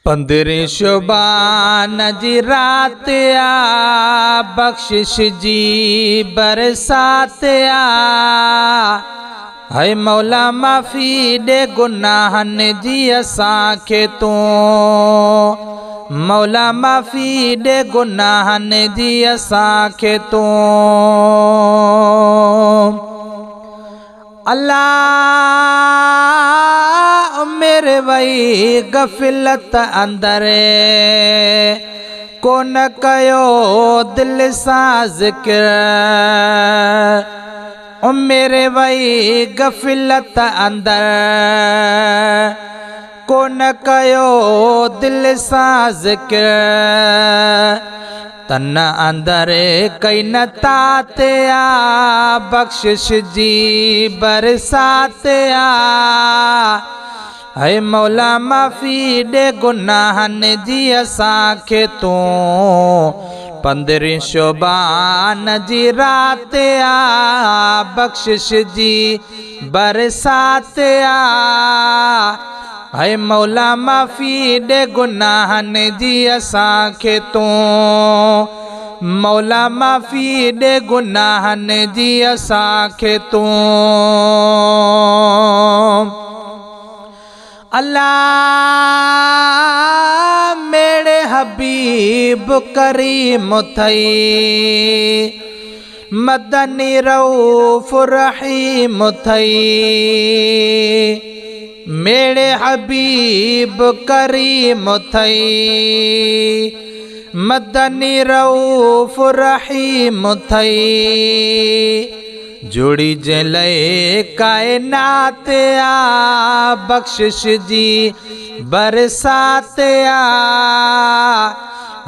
15 शुबान जी रात आ, बख्शिश जी बरसात आ। है मौला माफ़ी दे गुनाहन जी असांखे तू, मौला माफ़ी दे गुनाहन जी असांखे तू। अल्लाह मेरे वही गफिलत अंदर को न कयो दिल सां ज़िक्र। मेरे वही गफिलत अंदर को न कयो दिल सां ज़िक्र। तन अंदर कई न तात आ, बख्शिश जी बरसात आ। है मौला माफ़ी दे गुनाहन जी असांखे तू, 15 शुबान जी रात आ, बख्शिश जी बरसात आ। है मौला माफ़ी दे गुनाहन जी असांखे तू, मौला माफ़ी दे गुनाहन जी असांखे तू। अल्लाह मेरे हबीब करीम थई, मदनी रऊफ़ रहीम थई। मेरे हबीब करीम थई, मदनी रऊफ़ रहीम थई। जुड़ी जे लए कायनात आ, बख्शिश जी बरसात आ।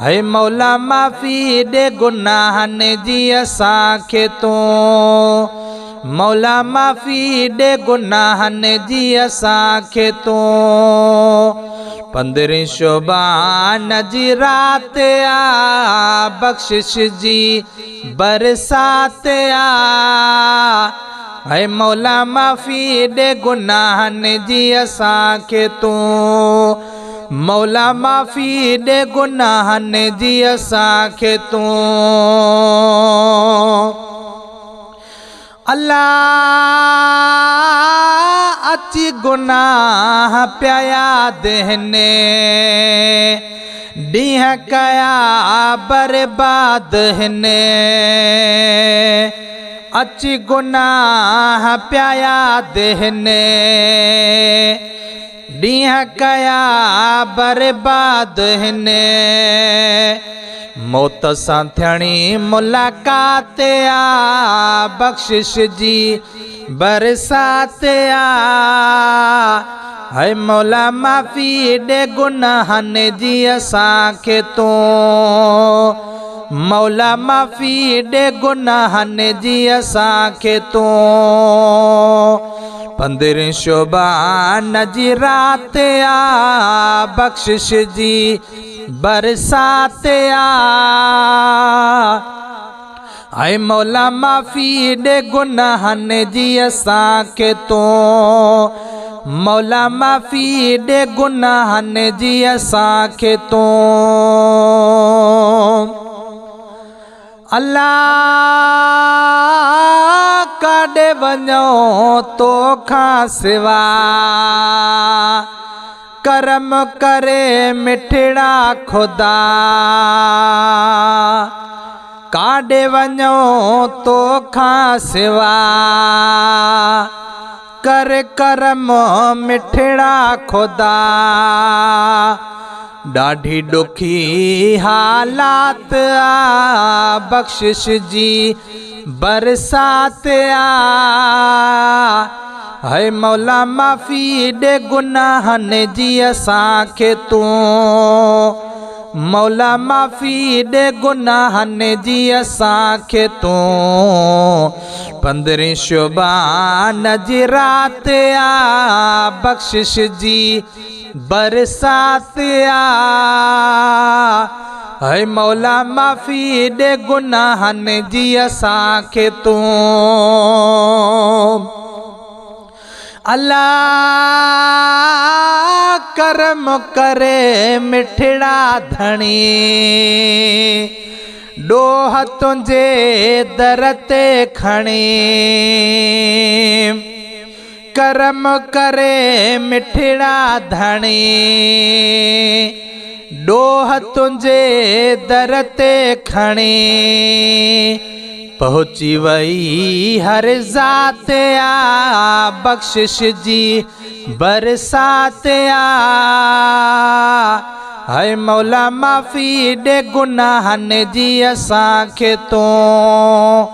है मौला माफ़ी दे गुनाहन जी असांखे तू, मौला माफ़ी दे गुनाहन जी असांखे तू। 15 शुबान जी रात आ, बख्शिश जी बरसात आ। है मौला माफ़ी दे गुनाहन जी असांखे तू, मौला माफ़ी दे गुनाहन जी असांखे तू। अल्लाह अची गुनाह पिया याद हिने, ॾींहं कया बर्बाद हिने। अची गुनाह पिया याद हिने, ॾींहं कया बर्बाद हिने। मौत सां थियणी मुलाकात आ, बख्शिश जी बरसात आ। है मौला माफ़ी दे गुनाहन जी असांखे तू, मौला माफ़ी दे गुनाहन जी असांखे तू। 15 शुबान जी रात आ, बख्शिश जी बरसात आ। है मौला माफ़ी दे गुनाहन जी असांखे तू, मौला माफ़ी दे गुनाहन जी असांखे तू। अल्लाह काॾे वञो तोखां सिवा, करम करे मिठड़ा खुदा। काॾे वञो तोखां सिवा, कर करम मिठड़ा खुदा। ॾाढी ॾुखी हालात आ, बख्शिश जी बरसात आ। है मौला माफ़ी दे गुनाहन जी असांखे तू, मौला माफ़ी दे गुनाहन जी असांखे तू। 15 शुबान जी रात आ, बख्शिश जी बरसात आ। है मौला माफ़ी दे गुनाहन जी असांखे तू। अल्लाह करम करे मिठड़ा धणी डोह तुंहिंजे दर ते खणी करम करे मिठड़ा धणी डोह तुंहिंजे दर ते खणी पहुची वई हर ज़ात आ बख़्शिश जी बरसात आ हाय मौला माफ़ी ॾे गुनाहनि जी असांखे तूं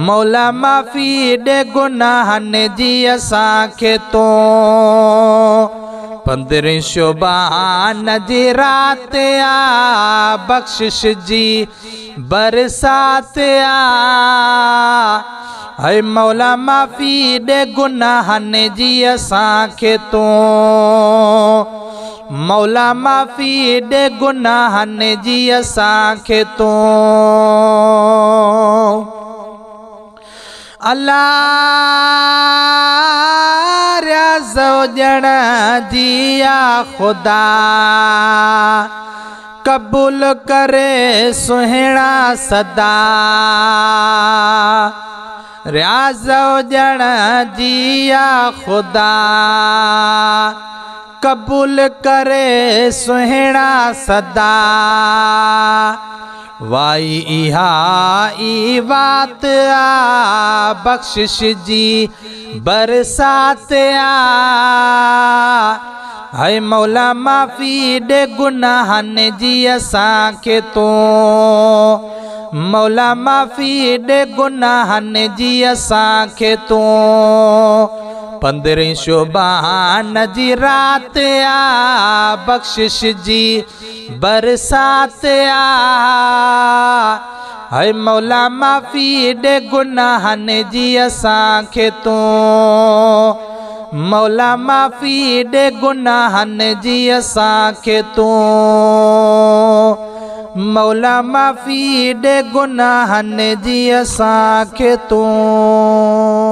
मौला माफ़ी ॾे गुनाहनि जी असांखे तूं 15 शोबान जी रात आ बख़्शिश जी बरसात आ हाय मौला माफ़ी ॾे गुनाहनि जी असांखे तूं मौला माफ़ी ॾे गुनाहनि जी असांखे तूं अल्लाह ॼण दिया खुदा कबूल करे सुहिणा सदा रियाज़ ॼण दिया खुदा कबूल करे सुहिणा सदा वाई इहा ई बात आ बख़्शिश जी बरसात आ हाय मौला माफ़ी ॾे गुनाहनि जी असांखे तूं मौला माफ़ी ॾे गुनाहनि जी असांखे तूं 15 शोबान जी रात आ बख़्शिश जी बरसात आ हाय मौला माफ़ी ॾे गुनाहनि जी असांखे तूं मौला माफ़ी ॾे गुनाहनि जी असांखे तूं मौला माफ़ी ॾे गुनाहनि जी असांखे तूं